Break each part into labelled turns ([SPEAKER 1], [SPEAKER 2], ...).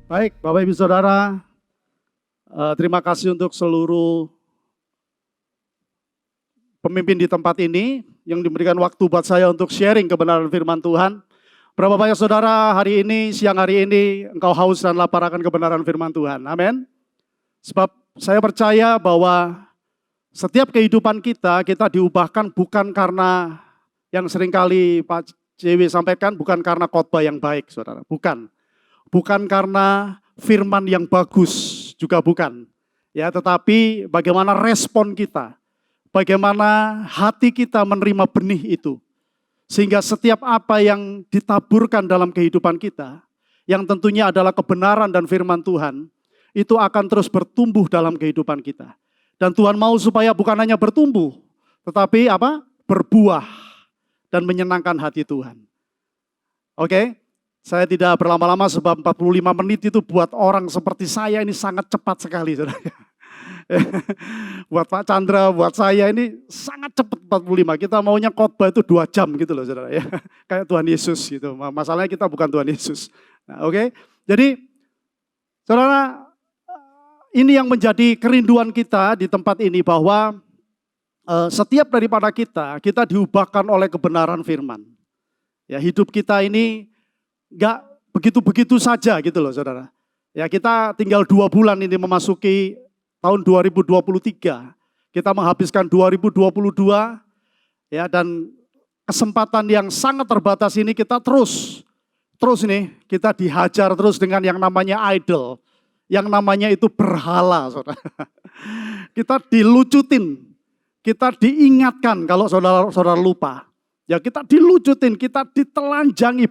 [SPEAKER 1] Baik, Bapak Ibu Saudara, terima kasih untuk seluruh pemimpin di tempat ini yang diberikan waktu buat saya untuk sharing kebenaran firman Tuhan. Berapa banyak saudara hari ini, siang hari ini, engkau haus dan lapar akan kebenaran firman Tuhan. Amin. Sebab saya percaya bahwa setiap kehidupan kita diubahkan bukan karena yang seringkali Pak JW sampaikan, bukan karena khotbah yang baik, saudara. Bukan. Bukan karena firman yang bagus, juga bukan. Ya, tetapi bagaimana respon kita, bagaimana hati kita menerima benih itu. Sehingga setiap apa yang ditaburkan dalam kehidupan kita, yang tentunya adalah kebenaran dan firman Tuhan, itu akan terus bertumbuh dalam kehidupan kita. Dan Tuhan mau supaya bukan hanya bertumbuh, tetapi berbuah dan menyenangkan hati Tuhan. Oke? Saya tidak berlama-lama sebab 45 menit itu buat orang seperti saya ini sangat cepat sekali. Saudara. Buat Pak Chandra, buat saya ini sangat cepat 45. Kita maunya khotbah itu 2 jam gitu loh saudara ya. Kayak Tuhan Yesus gitu. Masalahnya kita bukan Tuhan Yesus. Nah, oke. Jadi saudara, ini yang menjadi kerinduan kita di tempat ini bahwa setiap daripada kita diubahkan oleh kebenaran firman. Ya, hidup kita ini enggak begitu-begitu saja gitu loh saudara. Ya, kita tinggal 2 bulan ini memasuki tahun 2023. Kita menghabiskan 2022 ya, dan kesempatan yang sangat terbatas ini kita terus nih kita dihajar terus dengan yang namanya idol. Yang namanya itu berhala saudara. Kita dilucutin, kita diingatkan kalau saudara lupa. Ya, kita dilucutin, kita ditelanjangi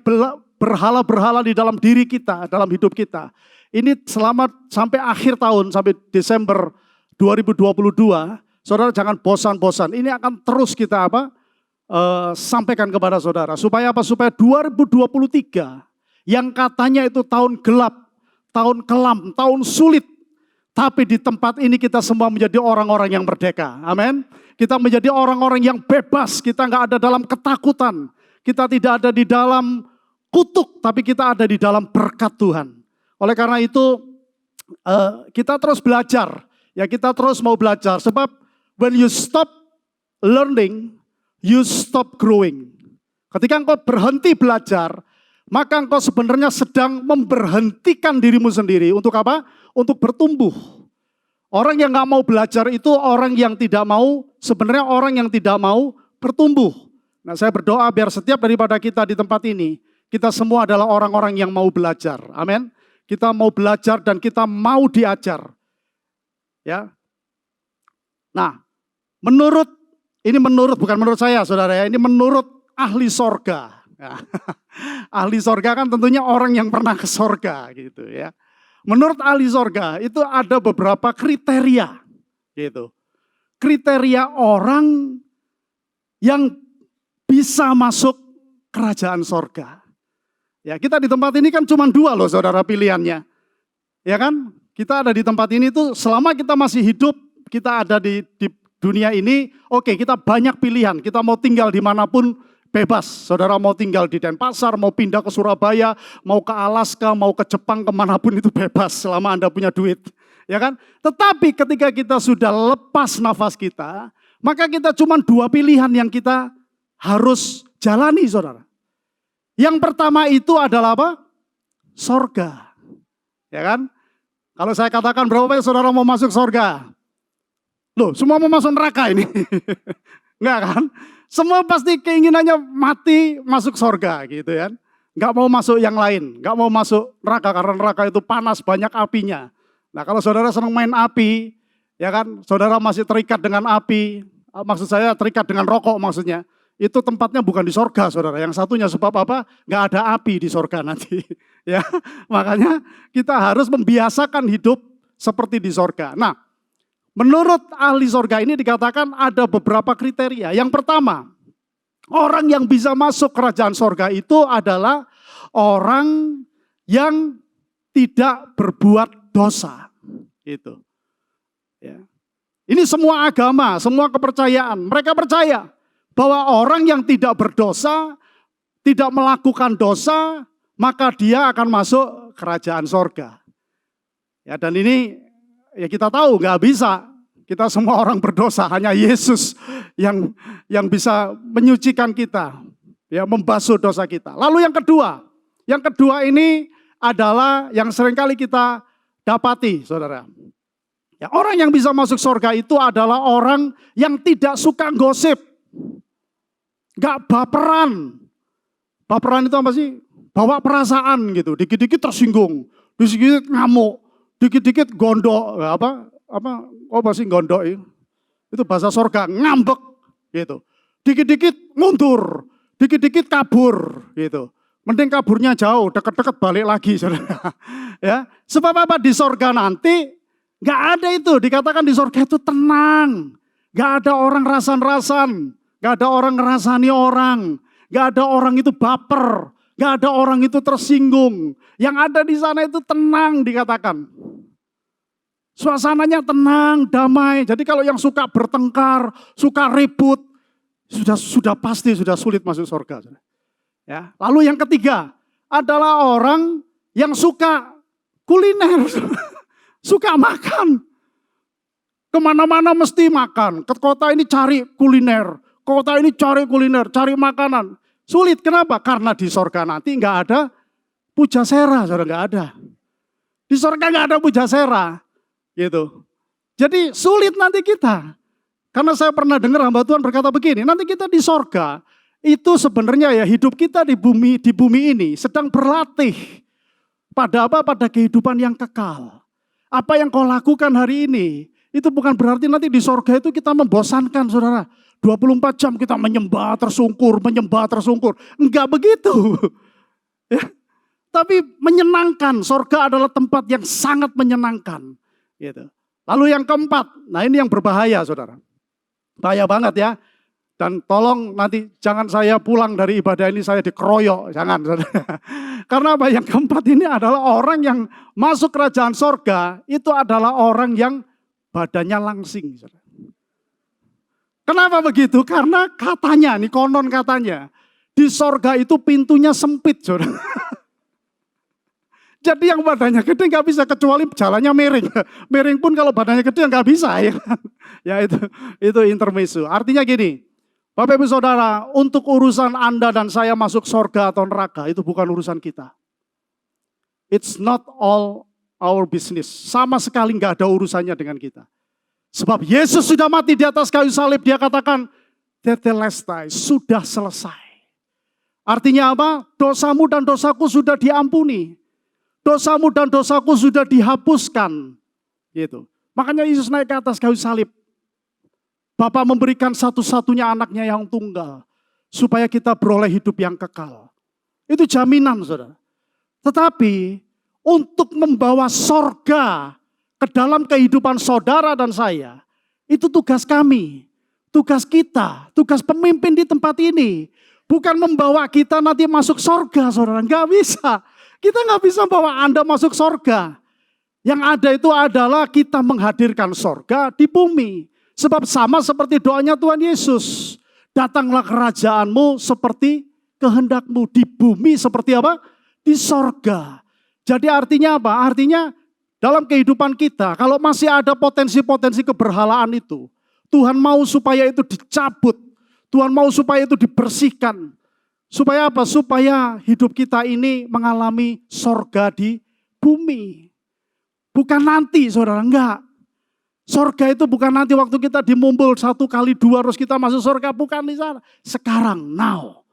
[SPEAKER 1] berhala-berhala di dalam diri kita, dalam hidup kita. Ini selama sampai akhir tahun, sampai Desember 2022, saudara jangan bosan-bosan. Ini akan terus kita sampaikan kepada saudara. Supaya apa? Supaya 2023 yang katanya itu tahun gelap, tahun kelam, tahun sulit. Tapi di tempat ini kita semua menjadi orang-orang yang merdeka. Amin. Kita menjadi orang-orang yang bebas. Kita nggak ada dalam ketakutan. Kita tidak ada di dalam kutuk, tapi kita ada di dalam berkat Tuhan. Oleh karena itu kita terus belajar. Ya, kita terus mau belajar. Sebab when you stop learning, you stop growing. Ketika engkau berhenti belajar, maka engkau sebenarnya sedang memberhentikan dirimu sendiri. Untuk apa? Untuk bertumbuh. Orang yang gak mau belajar itu orang yang tidak mau, sebenarnya orang yang tidak mau bertumbuh. Nah, saya berdoa biar setiap daripada kita di tempat ini, kita semua adalah orang-orang yang mau belajar. Amin. Kita mau belajar dan kita mau diajar. Ya. Nah, bukan menurut saya saudara ya, ini menurut ahli sorga. Ya. Ahli sorga kan tentunya orang yang pernah ke sorga gitu ya. Menurut ahli sorga itu ada beberapa kriteria gitu. Kriteria orang yang bisa masuk kerajaan sorga. Ya, kita di tempat ini kan cuma 2 loh saudara pilihannya. Ya kan? Kita ada di tempat ini tuh selama kita masih hidup, kita ada di dunia ini, oke, kita banyak pilihan. Kita mau tinggal dimanapun bebas. Saudara mau tinggal di Denpasar, mau pindah ke Surabaya, mau ke Alaska, mau ke Jepang, kemanapun itu bebas selama Anda punya duit. Ya kan? Tetapi ketika kita sudah lepas nafas kita, maka kita cuma 2 pilihan yang kita harus jalani saudara. Yang pertama itu adalah apa? Sorga. Ya kan? Kalau saya katakan berapa banyak saudara mau masuk sorga? Loh, semua mau masuk neraka ini. Enggak kan? Semua pasti keinginannya mati masuk sorga gitu ya. Enggak mau masuk yang lain. Enggak mau masuk neraka karena neraka itu panas, banyak apinya. Nah, kalau saudara senang main api, ya kan? Saudara masih terikat dengan api. Maksud saya terikat dengan rokok maksudnya. Itu tempatnya bukan di sorga saudara. Yang satunya sebab apa? Nggak ada api di sorga nanti. Ya, makanya kita harus membiasakan hidup seperti di sorga. Nah, menurut ahli sorga ini dikatakan ada beberapa kriteria. Yang pertama, orang yang bisa masuk kerajaan sorga itu adalah orang yang tidak berbuat dosa. Itu. Ya. Ini semua agama, semua kepercayaan. Mereka percaya bahwa orang yang tidak berdosa, tidak melakukan dosa, maka dia akan masuk kerajaan sorga. Ya, dan ini ya kita tahu nggak bisa. Kita semua orang berdosa, hanya Yesus yang bisa menyucikan kita, ya, membasuh dosa kita. Lalu yang kedua ini adalah yang seringkali kita dapati, saudara. Ya, orang yang bisa masuk surga itu adalah orang yang tidak suka gosip, nggak baperan. Baperan itu apa sih? Bawa perasaan gitu, dikit-dikit tersinggung, dikit-dikit ngamuk, dikit-dikit gondok, apa sih gondok itu bahasa surga, ngambek gitu. Dikit-dikit mundur, dikit-dikit kabur gitu. Mending kaburnya jauh, deket-deket balik lagi, saudara. Ya, sebab apa? Di surga nanti nggak ada itu. Dikatakan di surga itu tenang, nggak ada orang rasan-rasan, nggak ada orang ngerasani orang, nggak ada orang itu baper, nggak ada orang itu tersinggung. Yang ada di sana itu tenang, dikatakan. Suasananya tenang, damai. Jadi kalau yang suka bertengkar, suka ribut, sudah pasti sudah sulit masuk surga. Ya, lalu yang ketiga adalah orang yang suka kuliner, suka makan. Kemana-mana mesti makan. Ke kota ini cari kuliner, kota ini cari kuliner, cari makanan. Sulit, kenapa? Karena di surga nanti nggak ada pujasera, saudara, nggak ada. Di surga nggak ada pujasera, gitu. Jadi sulit nanti kita. Karena saya pernah dengar hamba Tuhan berkata begini, nanti kita di surga, itu sebenarnya ya hidup kita di bumi ini sedang berlatih pada apa? Pada kehidupan yang kekal. Apa yang kau lakukan hari ini itu bukan berarti nanti di surga itu kita membosankan, saudara. 24 jam kita menyembah tersungkur. Enggak begitu. Ya. Tapi menyenangkan. Surga adalah tempat yang sangat menyenangkan. Gitu. Lalu yang keempat, nah ini yang berbahaya, saudara. Bahaya banget ya. Dan tolong nanti jangan saya pulang dari ibadah ini saya dikeroyok, jangan. Karena apa? Yang keempat ini adalah orang yang masuk kerajaan sorga, itu adalah orang yang badannya langsing. Kenapa begitu? Karena katanya, nih konon katanya, di sorga itu pintunya sempit. Jadi yang badannya gede nggak bisa, kecuali jalannya miring. Miring pun kalau badannya gede nggak bisa. Ya itu intermezzo. Artinya gini, Bapak Ibu Saudara, untuk urusan Anda dan saya masuk surga atau neraka, itu bukan urusan kita. It's not all our business. Sama sekali nggak ada urusannya dengan kita. Sebab Yesus sudah mati di atas kayu salib, dia katakan, tetelestai, sudah selesai. Artinya apa? Dosamu dan dosaku sudah diampuni. Dosamu dan dosaku sudah dihapuskan. Gitu. Makanya Yesus naik ke atas kayu salib. Bapa memberikan satu-satunya anaknya yang tunggal. Supaya kita beroleh hidup yang kekal. Itu jaminan, saudara. Tetapi untuk membawa sorga ke dalam kehidupan saudara dan saya. Itu tugas kami. Tugas kita. Tugas pemimpin di tempat ini. Bukan membawa kita nanti masuk sorga, saudara. Nggak bisa. Kita nggak bisa bawa Anda masuk sorga. Yang ada itu adalah kita menghadirkan sorga di bumi. Sebab sama seperti doanya Tuhan Yesus. Datanglah kerajaanmu seperti kehendakmu di bumi seperti apa? Di sorga. Jadi artinya apa? Artinya dalam kehidupan kita kalau masih ada potensi-potensi keberhalaan itu. Tuhan mau supaya itu dicabut. Tuhan mau supaya itu dibersihkan. Supaya apa? Supaya hidup kita ini mengalami sorga di bumi. Bukan nanti, saudara, enggak. Sorga itu bukan nanti waktu kita dimumbul 1 kali 2 terus kita masuk sorga, bukan di sana. Sekarang, now.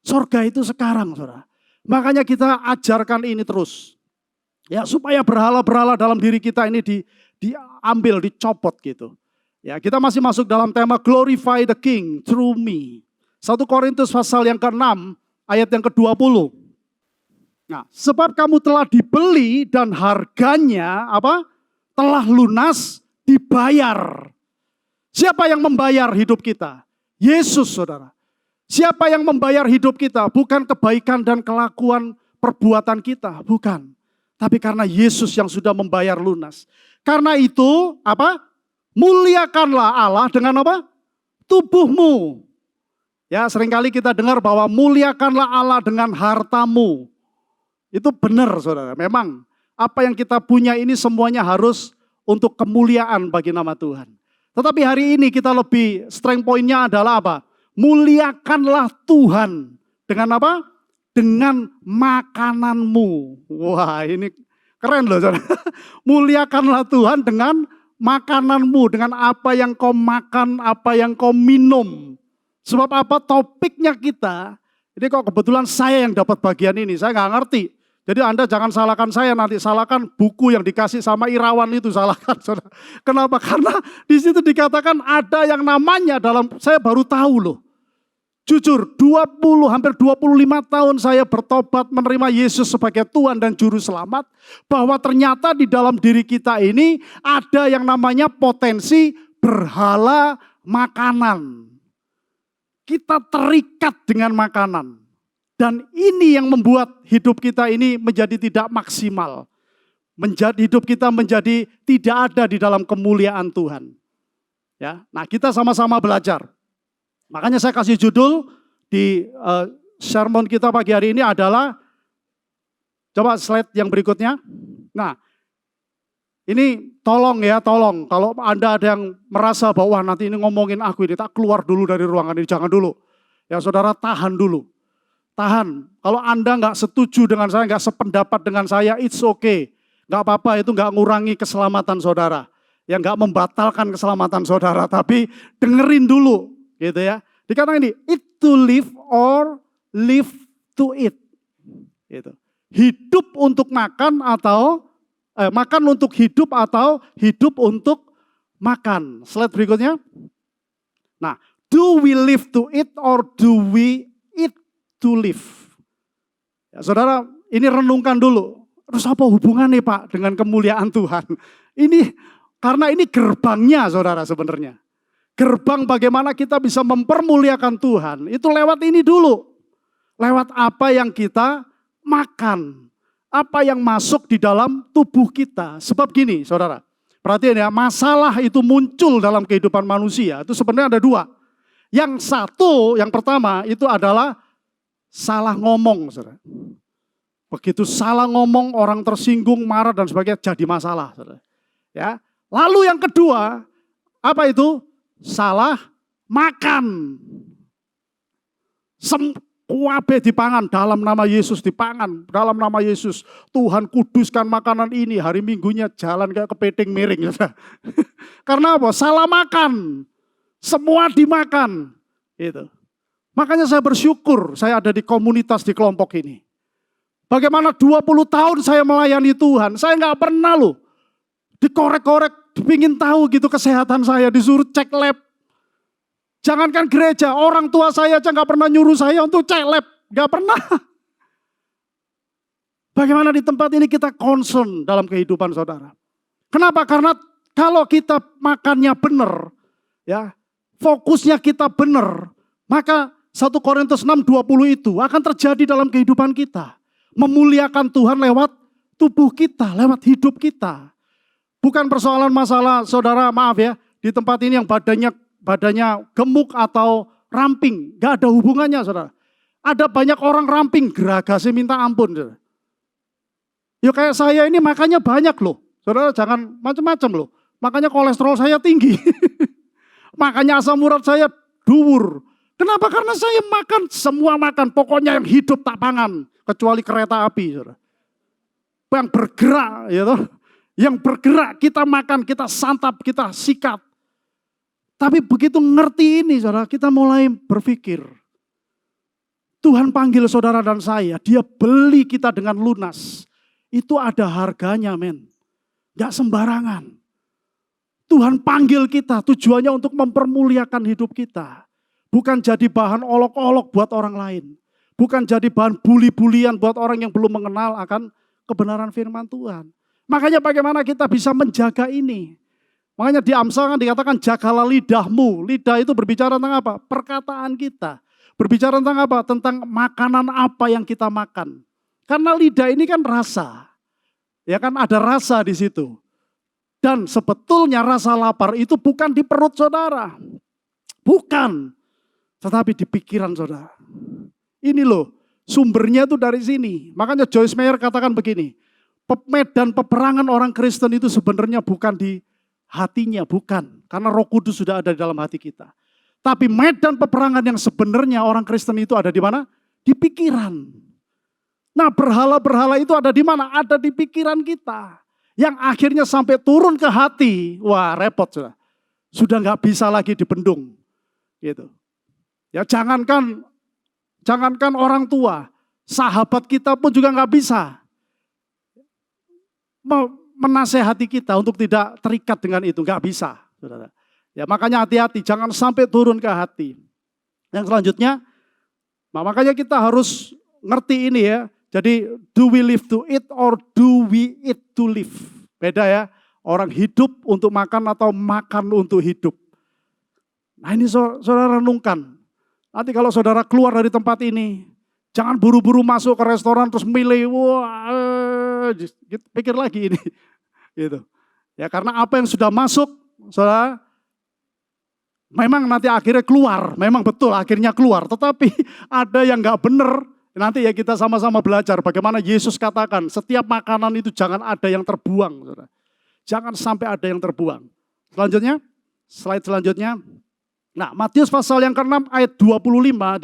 [SPEAKER 1] Sorga itu sekarang, saudara. Makanya kita ajarkan ini terus. Ya, supaya berhala-berhala dalam diri kita ini diambil, dicopot gitu. Ya, kita masih masuk dalam tema glorify the King through me. 1 Korintus pasal yang ke-6 ayat yang ke-20. Nah, sebab kamu telah dibeli dan harganya apa? Telah lunas dibayar. Siapa yang membayar hidup kita? Yesus, saudara. Siapa yang membayar hidup kita? Bukan kebaikan dan kelakuan perbuatan kita, bukan. Tapi karena Yesus yang sudah membayar lunas. Karena itu, apa? Muliakanlah Allah dengan apa? Tubuhmu. Ya, seringkali kita dengar bahwa muliakanlah Allah dengan hartamu. Itu benar, saudara. Memang apa yang kita punya ini semuanya harus untuk kemuliaan bagi nama Tuhan. Tetapi hari ini kita lebih strength point-nya adalah apa? Muliakanlah Tuhan dengan apa? Dengan makananmu. Wah, ini keren loh, saudara. Muliakanlah Tuhan dengan makananmu, dengan apa yang kau makan, apa yang kau minum. Sebab apa? Topiknya kita, ini kok kebetulan saya yang dapat bagian ini, saya nggak ngerti. Jadi Anda jangan salahkan saya, nanti salahkan buku yang dikasih sama Irawan itu, salahkan saudara. Kenapa? Karena di situ dikatakan ada yang namanya dalam, saya baru tahu loh. Jujur, hampir 25 tahun saya bertobat menerima Yesus sebagai Tuhan dan Juru Selamat. Bahwa ternyata di dalam diri kita ini ada yang namanya potensi berhala makanan. Kita terikat dengan makanan. Dan ini yang membuat hidup kita ini menjadi tidak maksimal. Hidup kita menjadi tidak ada di dalam kemuliaan Tuhan. Ya, nah kita sama-sama belajar. Makanya saya kasih judul di sermon kita pagi hari ini adalah, coba slide yang berikutnya. Nah, ini tolong kalau Anda ada yang merasa bahwa nanti ini ngomongin aku ini, tak keluar dulu dari ruangan ini, jangan dulu. Ya saudara, tahan dulu. Tahan, kalau Anda nggak setuju dengan saya, nggak sependapat dengan saya, it's okay. Nggak apa-apa, itu nggak ngurangi keselamatan saudara. Ya nggak membatalkan keselamatan saudara, tapi dengerin dulu. Gitu ya. Dikatakan ini, eat to live or live to eat. Gitu. Hidup untuk makan atau makan untuk hidup atau hidup untuk makan. Slide berikutnya. Nah, do we live to eat or do we eat to live? Ya, saudara, ini renungkan dulu. Terus apa hubungannya Pak dengan kemuliaan Tuhan? Ini karena ini gerbangnya saudara sebenarnya. Gerbang bagaimana kita bisa mempermuliakan Tuhan, itu lewat ini dulu. Lewat apa yang kita makan. Apa yang masuk di dalam tubuh kita. Sebab gini saudara, perhatian ya, masalah itu muncul dalam kehidupan manusia. Itu sebenarnya ada dua. Yang satu, yang pertama itu adalah salah ngomong. Saudara. Begitu salah ngomong, orang tersinggung, marah dan sebagainya jadi masalah. Saudara. Ya. Lalu yang kedua, apa itu? Salah makan. Kuabe dipangan, dalam nama Yesus dipangan, dalam nama Yesus Tuhan kuduskan makanan ini, hari Minggunya jalan kayak kepiting miring. Karena apa? Salah makan, semua dimakan. Gitu. Makanya saya bersyukur saya ada di komunitas, di kelompok ini. Bagaimana 20 tahun saya melayani Tuhan, saya nggak pernah loh dikorek-korek, pingin tahu gitu kesehatan saya, disuruh cek lab. Jangankan gereja, orang tua saya aja nggak pernah nyuruh saya untuk cek lab, nggak pernah. Bagaimana di tempat ini kita concern dalam kehidupan saudara? Kenapa? Karena kalau kita makannya benar, ya fokusnya kita benar, maka 1 Korintus 6:20 itu akan terjadi dalam kehidupan kita. Memuliakan Tuhan lewat tubuh kita, lewat hidup kita. Bukan persoalan masalah saudara, maaf ya, di tempat ini yang badannya gemuk atau ramping. Gak ada hubungannya saudara. Ada banyak orang ramping, geragasnya minta ampun. Saudara. Ya kayak saya ini makannya banyak loh. Saudara jangan macam-macam loh. Makanya kolesterol saya tinggi. Makanya asam urat saya dhuwur. Kenapa? Karena saya makan, semua makan. Pokoknya yang hidup tak pangan. Kecuali kereta api. Saudara. Yang bergerak. Ya toh. Yang bergerak, kita makan, kita santap, kita sikat. Tapi begitu ngerti ini saudara, kita mulai berpikir. Tuhan panggil saudara dan saya, dia beli kita dengan lunas. Itu ada harganya men. Gak sembarangan. Tuhan panggil kita, tujuannya untuk mempermuliakan hidup kita. Bukan jadi bahan olok-olok buat orang lain. Bukan jadi bahan buli-bulian buat orang yang belum mengenal akan kebenaran firman Tuhan. Makanya bagaimana kita bisa menjaga ini. Makanya di Amsal kan dikatakan jagalah lidahmu. Lidah itu berbicara tentang apa? Perkataan kita. Berbicara tentang apa? Tentang makanan apa yang kita makan. Karena lidah ini kan rasa. Ya kan ada rasa di situ. Dan sebetulnya rasa lapar itu bukan di perut saudara. Bukan. Tetapi di pikiran saudara. Ini loh sumbernya itu dari sini. Makanya Joyce Meyer katakan begini. medan peperangan orang Kristen itu sebenarnya bukan di hatinya, bukan. Karena Roh Kudus sudah ada di dalam hati kita. Tapi medan peperangan yang sebenarnya orang Kristen itu ada di mana? Di pikiran. Nah, berhala-berhala itu ada di mana? Ada di pikiran kita. Yang akhirnya sampai turun ke hati. Wah, repot sudah. Sudah nggak bisa lagi dibendung. Gitu. Ya jangankan orang tua, sahabat kita pun juga nggak bisa menasehati kita untuk tidak terikat dengan itu, nggak bisa, saudara. Ya makanya hati-hati, jangan sampai turun ke hati. Yang selanjutnya, makanya kita harus ngerti ini ya. Jadi do we live to eat or do we eat to live? Beda ya, orang hidup untuk makan atau makan untuk hidup. Nah ini saudara renungkan. Nanti kalau saudara keluar dari tempat ini, jangan buru-buru masuk ke restoran terus milih, wah, pikir lagi ini. Gitu. Ya karena apa yang sudah masuk, saudara, memang nanti akhirnya keluar, memang betul akhirnya keluar. Tetapi ada yang nggak benar, nanti ya kita sama-sama belajar bagaimana Yesus katakan, setiap makanan itu jangan ada yang terbuang. Saudara. Jangan sampai ada yang terbuang. Selanjutnya, slide selanjutnya. Nah, Matius pasal yang ke-6 ayat 25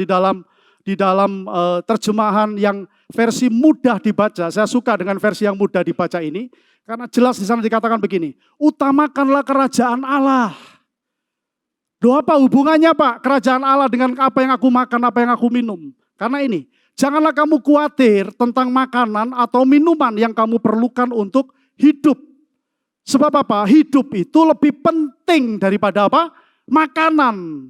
[SPEAKER 1] di dalam terjemahan yang versi mudah dibaca. Saya suka dengan versi yang mudah dibaca ini karena jelas di sana dikatakan begini, utamakanlah kerajaan Allah. Loh apa hubungannya Pak? Kerajaan Allah dengan apa yang aku makan, apa yang aku minum? Karena ini, janganlah kamu khawatir tentang makanan atau minuman yang kamu perlukan untuk hidup. Sebab apa? Hidup itu lebih penting daripada apa? Makanan.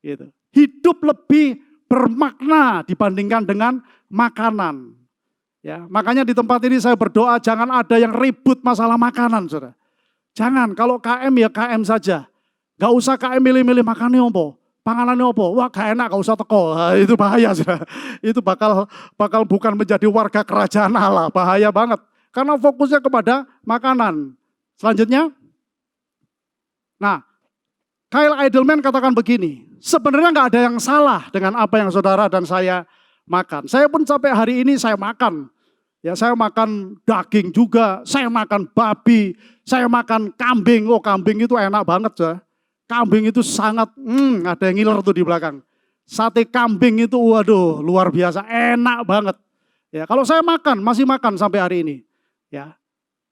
[SPEAKER 1] Gitu. Hidup lebih bermakna dibandingkan dengan makanan. Ya, makanya di tempat ini saya berdoa jangan ada yang ribut masalah makanan, saudara. Jangan, kalau KM ya KM saja. Gak usah KM milih-milih makannya apa, panganannya apa. Wah gak enak, gak usah teko. Nah, itu bahaya, saudara. Itu bakal bukan menjadi warga kerajaan Allah, bahaya banget. Karena fokusnya kepada makanan. Selanjutnya, nah, Kyle Idleman katakan begini, sebenarnya nggak ada yang salah dengan apa yang saudara dan saya makan. Saya pun sampai hari ini saya makan. Ya saya makan daging juga, saya makan babi, saya makan kambing. Oh kambing itu enak banget ya. Kambing itu sangat, ada yang ngiler tuh di belakang. Sate kambing itu waduh luar biasa, enak banget. Ya kalau saya makan, masih makan sampai hari ini. Ya,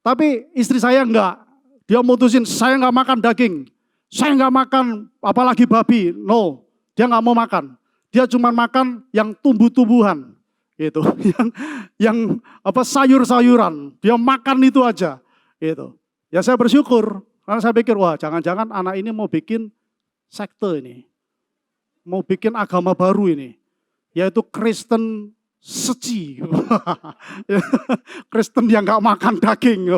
[SPEAKER 1] tapi istri saya enggak, dia mutusin saya nggak makan daging. Saya nggak makan apalagi babi, no, dia nggak mau makan. Dia cuma makan yang tumbuh-tumbuhan, gitu, yang apa sayur-sayuran. Dia makan itu aja, gitu. Ya saya bersyukur, karena saya pikir wah jangan-jangan anak ini mau bikin sekte ini, mau bikin agama baru ini, yaitu Kristen seci, Kristen yang nggak makan daging,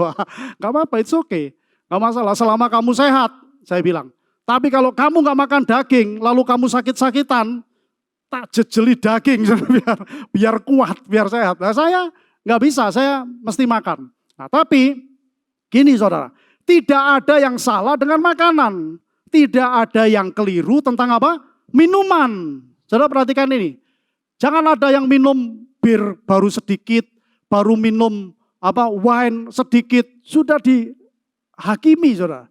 [SPEAKER 1] nggak apa-apa, it's okay, nggak masalah selama kamu sehat. Saya bilang, tapi kalau kamu nggak makan daging, lalu kamu sakit-sakitan, tak jejeli daging biar kuat, biar sehat. Nah saya nggak bisa, saya mesti makan. Nah tapi gini saudara, tidak ada yang salah dengan makanan, tidak ada yang keliru tentang apa? Minuman. Saudara perhatikan ini, jangan ada yang minum bir baru sedikit, baru minum apa wine sedikit, sudah dihakimi saudara.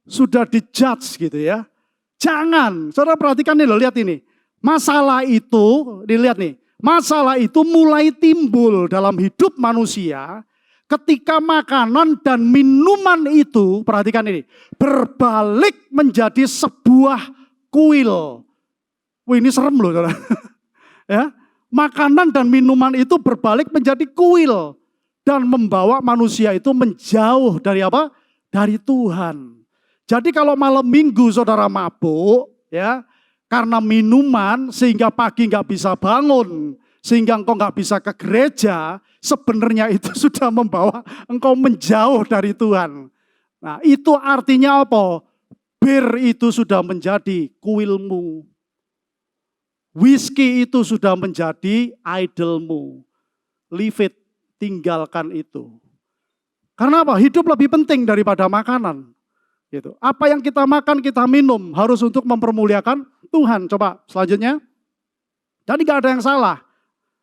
[SPEAKER 1] Sudah dijudge gitu ya. Jangan, saudara perhatikan nih loh, lihat ini. Masalah itu, dilihat nih. Masalah itu mulai timbul dalam hidup manusia ketika makanan dan minuman itu, perhatikan ini, berbalik menjadi sebuah kuil. Wah ini serem loh saudara. Ya, makanan dan minuman itu berbalik menjadi kuil dan membawa manusia itu menjauh dari apa? Dari Tuhan. Jadi kalau malam minggu saudara mabuk, ya karena minuman sehingga pagi nggak bisa bangun, sehingga engkau nggak bisa ke gereja, sebenarnya itu sudah membawa engkau menjauh dari Tuhan. Nah itu artinya apa? Bir itu sudah menjadi kuilmu. Whisky itu sudah menjadi idolmu. Leave it, tinggalkan itu. Karena apa? Hidup lebih penting daripada makanan. Gitu. Apa yang kita makan, kita minum harus untuk mempermuliakan Tuhan. Coba selanjutnya. Jadi gak ada yang salah.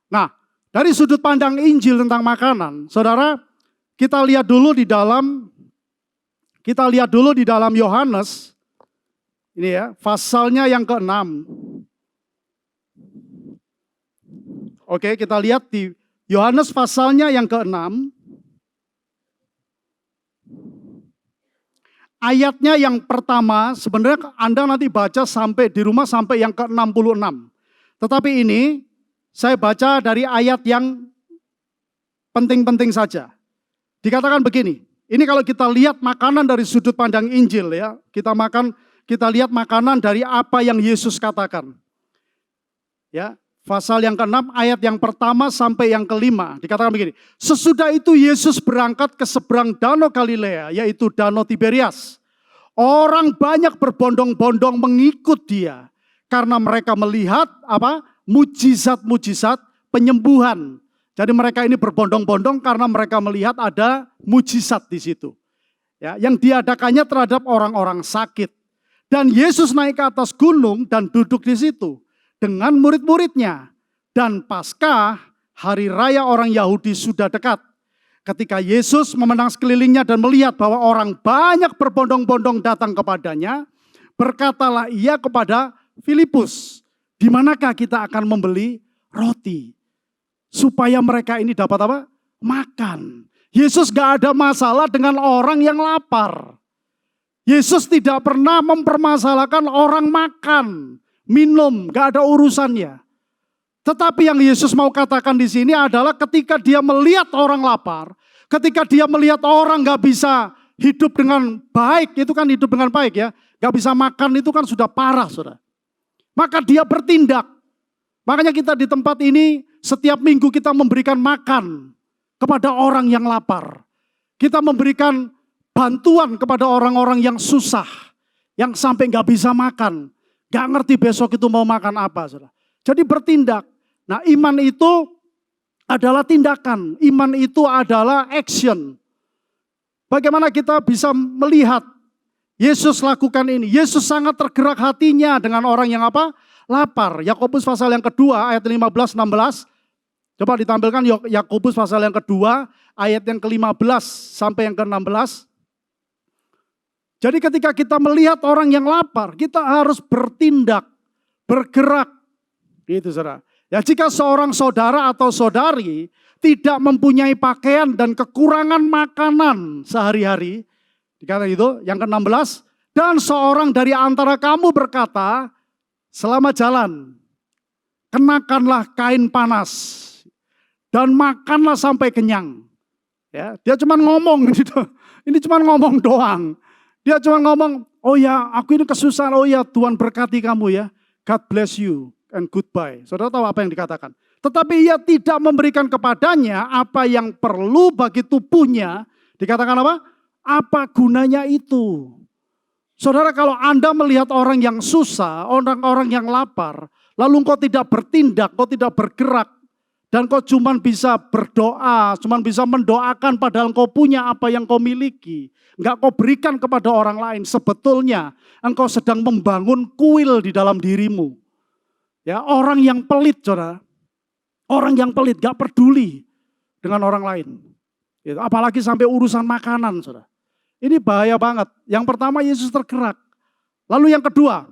[SPEAKER 1] Nah, dari sudut pandang Injil tentang makanan, saudara, kita lihat dulu di dalam Yohanes, ini ya, pasalnya yang ke-6. Oke, kita lihat di Yohanes pasalnya yang ke-6. Ayatnya yang pertama, sebenarnya Anda nanti baca sampai di rumah sampai yang ke-66. Tetapi ini saya baca dari ayat yang penting-penting saja. Dikatakan begini, ini kalau kita lihat makanan dari sudut pandang Injil ya, kita lihat makanan dari apa yang Yesus katakan. Ya, pasal yang ke-6 ayat yang pertama sampai yang ke-5 dikatakan begini. Sesudah itu Yesus berangkat ke seberang danau Galilea, yaitu danau Tiberias. Orang banyak berbondong-bondong mengikut dia karena mereka melihat mujizat-mujizat penyembuhan. Jadi mereka ini berbondong-bondong karena mereka melihat ada mujizat di situ. Ya, yang diadakannya terhadap orang-orang sakit. Dan Yesus naik ke atas gunung dan duduk di situ dengan murid-muridnya. Dan Paskah, hari raya orang Yahudi sudah dekat. Ketika Yesus memandang sekelilingnya dan melihat bahwa orang banyak berbondong-bondong datang kepadanya, berkatalah ia kepada Filipus, di manakah kita akan membeli roti? Supaya mereka ini dapat apa? Makan. Yesus gak ada masalah dengan orang yang lapar. Yesus tidak pernah mempermasalahkan orang makan, minum, gak ada urusannya. Tetapi yang Yesus mau katakan di sini adalah ketika dia melihat orang lapar, ketika dia melihat orang gak bisa hidup dengan baik, itu kan hidup dengan baik ya, gak bisa makan itu kan sudah parah saudara. Maka dia bertindak. Makanya kita di tempat ini setiap minggu kita memberikan makan kepada orang yang lapar. Kita memberikan bantuan kepada orang-orang yang susah, yang sampai gak bisa makan, gak ngerti besok itu mau makan apa saudara. Jadi bertindak. Nah, iman itu adalah tindakan, iman itu adalah action. Bagaimana kita bisa melihat Yesus lakukan ini? Yesus sangat tergerak hatinya dengan orang yang lapar. Yakobus pasal yang kedua ayat 15-16. Coba ditampilkan Yakobus pasal yang kedua ayat yang ke-15 sampai yang ke-16. Jadi ketika kita melihat orang yang lapar, kita harus bertindak, bergerak. Gitu saudara. Ya, jika seorang saudara atau saudari tidak mempunyai pakaian dan kekurangan makanan sehari-hari, dikatakan itu yang ke-16, dan seorang dari antara kamu berkata, selamat jalan, kenakanlah kain panas dan makanlah sampai kenyang. Ya, dia cuma ngomong gitu. Ini cuma ngomong doang. Dia cuma ngomong, oh ya, aku ini kesusahan, oh ya, Tuhan berkati kamu ya. God bless you. And goodbye. Saudara tahu apa yang dikatakan? Tetapi ia tidak memberikan kepadanya apa yang perlu bagi tubuhnya. Dikatakan apa? Apa gunanya itu? Saudara, kalau Anda melihat orang yang susah, orang-orang yang lapar, lalu engkau tidak bertindak, engkau tidak bergerak, dan kau cuma bisa berdoa, cuma bisa mendoakan padahal engkau punya apa yang kau miliki. Enggak kau berikan kepada orang lain. Sebetulnya engkau sedang membangun kuil di dalam dirimu. Ya, orang yang pelit, saudara. Orang yang pelit, gak peduli dengan orang lain. Apalagi sampai urusan makanan, saudara. Ini bahaya banget. Yang pertama, Yesus tergerak. Lalu yang kedua,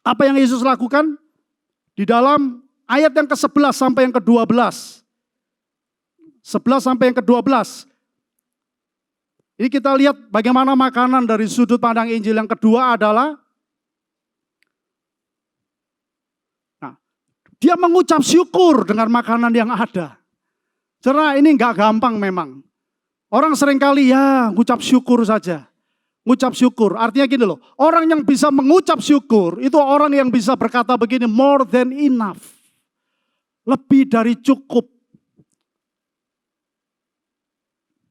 [SPEAKER 1] apa yang Yesus lakukan? Di dalam ayat yang ke-11 sampai yang ke-12. 11 sampai yang ke-12. Ini kita lihat bagaimana makanan dari sudut pandang Injil. Yang kedua adalah dia mengucap syukur dengan makanan yang ada. Karena ini enggak gampang memang. Orang seringkali ya mengucap syukur saja. Mengucap syukur, artinya gini loh. Orang yang bisa mengucap syukur, itu orang yang bisa berkata begini, more than enough. Lebih dari cukup.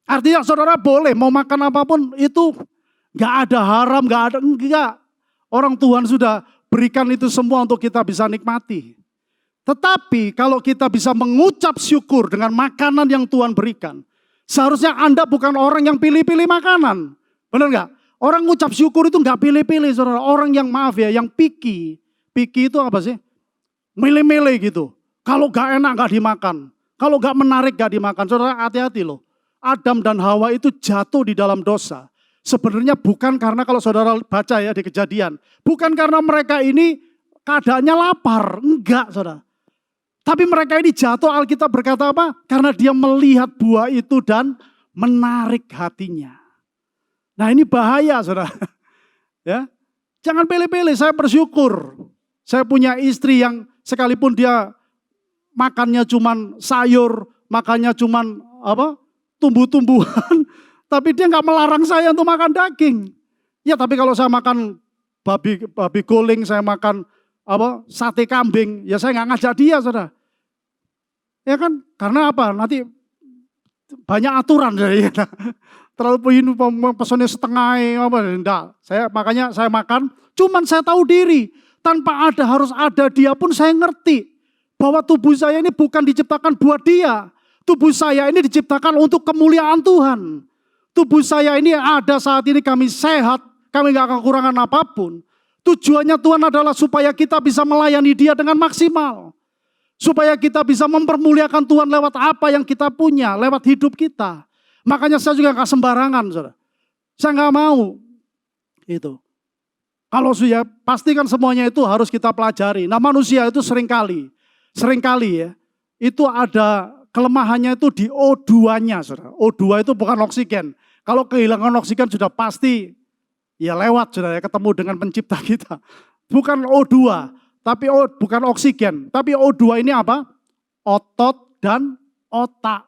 [SPEAKER 1] Artinya saudara boleh mau makan apapun itu enggak ada haram, enggak. Orang Tuhan sudah berikan itu semua untuk kita bisa nikmati. Tetapi kalau kita bisa mengucap syukur dengan makanan yang Tuhan berikan, seharusnya Anda bukan orang yang pilih-pilih makanan. Benar nggak? Orang mengucap syukur itu nggak pilih-pilih, saudara. Orang yang maaf ya, yang picky. Picky itu apa sih? Milih-milih gitu. Kalau nggak enak nggak dimakan. Kalau nggak menarik nggak dimakan. Saudara hati-hati loh. Adam dan Hawa itu jatuh di dalam dosa. Sebenarnya bukan karena kalau saudara baca ya di Kejadian. Bukan karena mereka ini keadaannya lapar. Enggak saudara. Tapi mereka ini jatuh, Alkitab berkata apa? Karena dia melihat buah itu dan menarik hatinya. Nah ini bahaya saudara. Ya, jangan pilih-pilih, saya bersyukur. Saya punya istri yang sekalipun dia makannya cuman sayur, makannya cuman tumbuh-tumbuhan, tapi dia nggak melarang saya untuk makan daging. Ya tapi kalau saya makan babi guling, saya makan sate kambing, ya saya nggak ngajak dia, saudara. Ya kan? Karena apa? Nanti banyak aturan dari terlalu pesennya setengah, enggak. Makanya saya makan, cuman saya tahu diri. Tanpa harus ada dia pun saya ngerti bahwa tubuh saya ini bukan diciptakan buat dia. Tubuh saya ini diciptakan untuk kemuliaan Tuhan. Tubuh saya ini ada saat ini kami sehat, kami gak kekurangan apapun. Tujuannya Tuhan adalah supaya kita bisa melayani dia dengan maksimal. Supaya kita bisa mempermuliakan Tuhan lewat apa yang kita punya, lewat hidup kita. Makanya saya juga gak sembarangan, saudara. Saya gak mau. Itu. Kalau ya pastikan semuanya itu harus kita pelajari. Nah manusia itu seringkali ya, itu ada kelemahannya itu di O2-nya, saudara. O2 itu bukan oksigen. Kalau kehilangan oksigen sudah pasti ya lewat, saudara, ketemu dengan pencipta kita. Bukan O2, tapi bukan oksigen. Tapi O2 ini apa? Otot dan otak.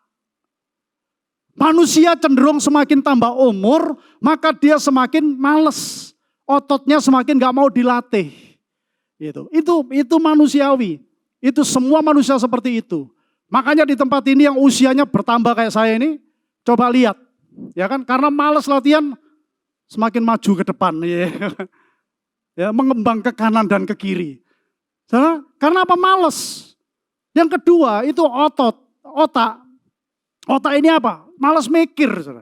[SPEAKER 1] Manusia cenderung semakin tambah umur, maka dia semakin males. Ototnya semakin gak mau dilatih. Itu manusiawi. Itu semua manusia seperti itu. Makanya di tempat ini yang usianya bertambah kayak saya ini, coba lihat, ya kan? Karena malas latihan, semakin maju ke depan, ya, mengembang ke kanan dan ke kiri. Karena apa? Malas. Yang kedua itu otak. Otak ini apa? Malas mikir.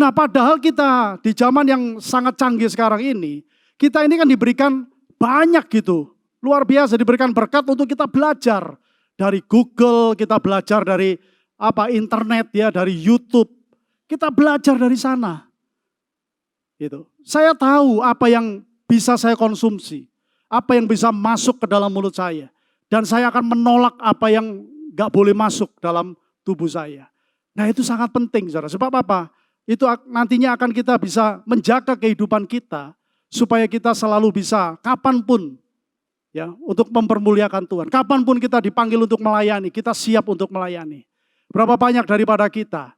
[SPEAKER 1] Nah, padahal kita di zaman yang sangat canggih sekarang ini, kita ini kan diberikan banyak gitu. Luar biasa diberikan berkat untuk kita belajar. Dari Google, kita belajar dari internet ya, dari YouTube. Kita belajar dari sana. Gitu. Saya tahu apa yang bisa saya konsumsi. Apa yang bisa masuk ke dalam mulut saya. Dan saya akan menolak apa yang gak boleh masuk dalam tubuh saya. Nah itu sangat penting saudara. Sebab apa? Itu nantinya akan kita bisa menjaga kehidupan kita. Supaya kita selalu bisa kapanpun ya, untuk mempermuliakan Tuhan. Kapanpun kita dipanggil untuk melayani, kita siap untuk melayani. Berapa banyak daripada kita?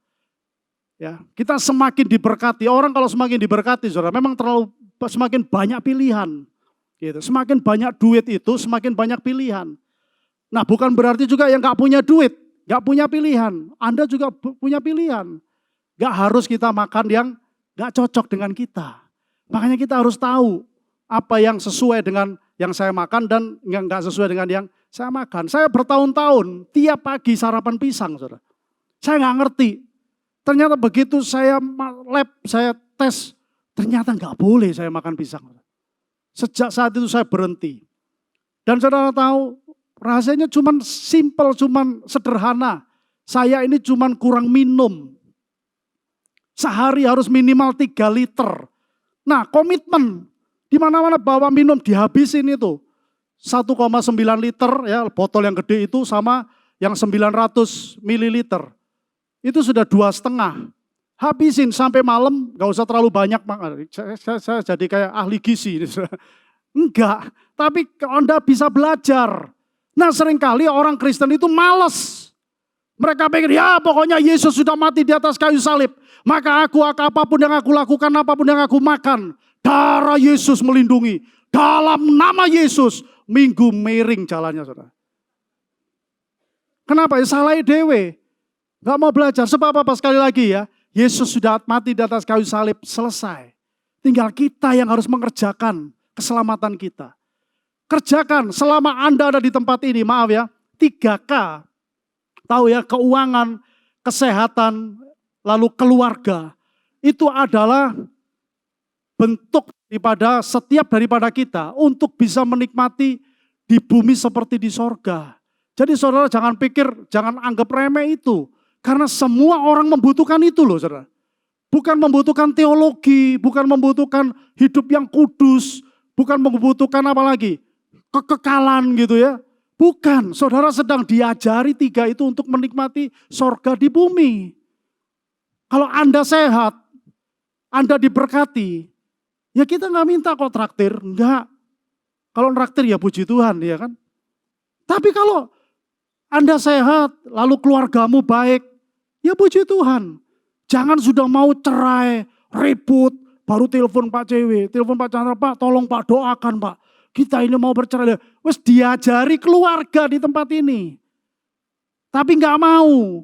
[SPEAKER 1] Ya, kita semakin diberkati. Orang kalau semakin diberkati, saudara, memang semakin banyak pilihan. Gitu. Semakin banyak duit itu, semakin banyak pilihan. Nah, bukan berarti juga yang gak punya duit, gak punya pilihan. Anda juga punya pilihan. Gak harus kita makan yang gak cocok dengan kita. Makanya kita harus tahu apa yang sesuai dengan yang saya makan dan yang gak sesuai dengan yang saya makan. Saya bertahun-tahun tiap pagi sarapan pisang, saudara. Saya gak ngerti. Ternyata begitu saya saya tes, ternyata gak boleh saya makan pisang. Sejak saat itu saya berhenti. Dan saudara tahu, rahasianya cuman simple, cuman sederhana. Saya ini cuman kurang minum. Sehari harus minimal 3 liter. Nah, komitmen. Di mana-mana bawa minum dihabisin itu. 1,9 liter ya, botol yang gede itu sama yang 900 mililiter. Itu sudah 2,5. Habisin sampai malam, gak usah terlalu banyak. Saya jadi kayak ahli gizi. Enggak, tapi Anda bisa belajar. Nah seringkali orang Kristen itu malas. Mereka pikir ya pokoknya Yesus sudah mati di atas kayu salib. Maka apapun yang aku lakukan, apapun yang aku makan. Darah Yesus melindungi. Dalam nama Yesus. Minggu miring jalannya saudara. Kenapa? Ya salah dewe. Gak mau belajar. Sebab apa? Sekali lagi ya. Yesus sudah mati di atas kayu salib. Selesai. Tinggal kita yang harus mengerjakan keselamatan kita. Kerjakan selama Anda ada di tempat ini. Maaf ya. 3K. Tahu ya, keuangan, kesehatan, lalu keluarga. Itu adalah bentuk daripada kita untuk bisa menikmati di bumi seperti di sorga. Jadi saudara jangan pikir, jangan anggap remeh itu. Karena semua orang membutuhkan itu loh saudara. Bukan membutuhkan teologi, bukan membutuhkan hidup yang kudus, bukan membutuhkan apa lagi? Kekekalan gitu ya. Bukan, saudara sedang diajari 3 itu untuk menikmati sorga di bumi. Kalau Anda sehat, Anda diberkati, ya kita nggak minta kok traktir, enggak. Kalau traktir ya puji Tuhan ya kan. Tapi kalau Anda sehat, lalu keluargamu baik, ya puji Tuhan. Jangan sudah mau cerai, ribut, baru telepon Pak CW, telepon Pak Chandra, Pak tolong Pak doakan Pak. Kita ini mau bercerai. Wes diajari keluarga di tempat ini. Tapi nggak mau.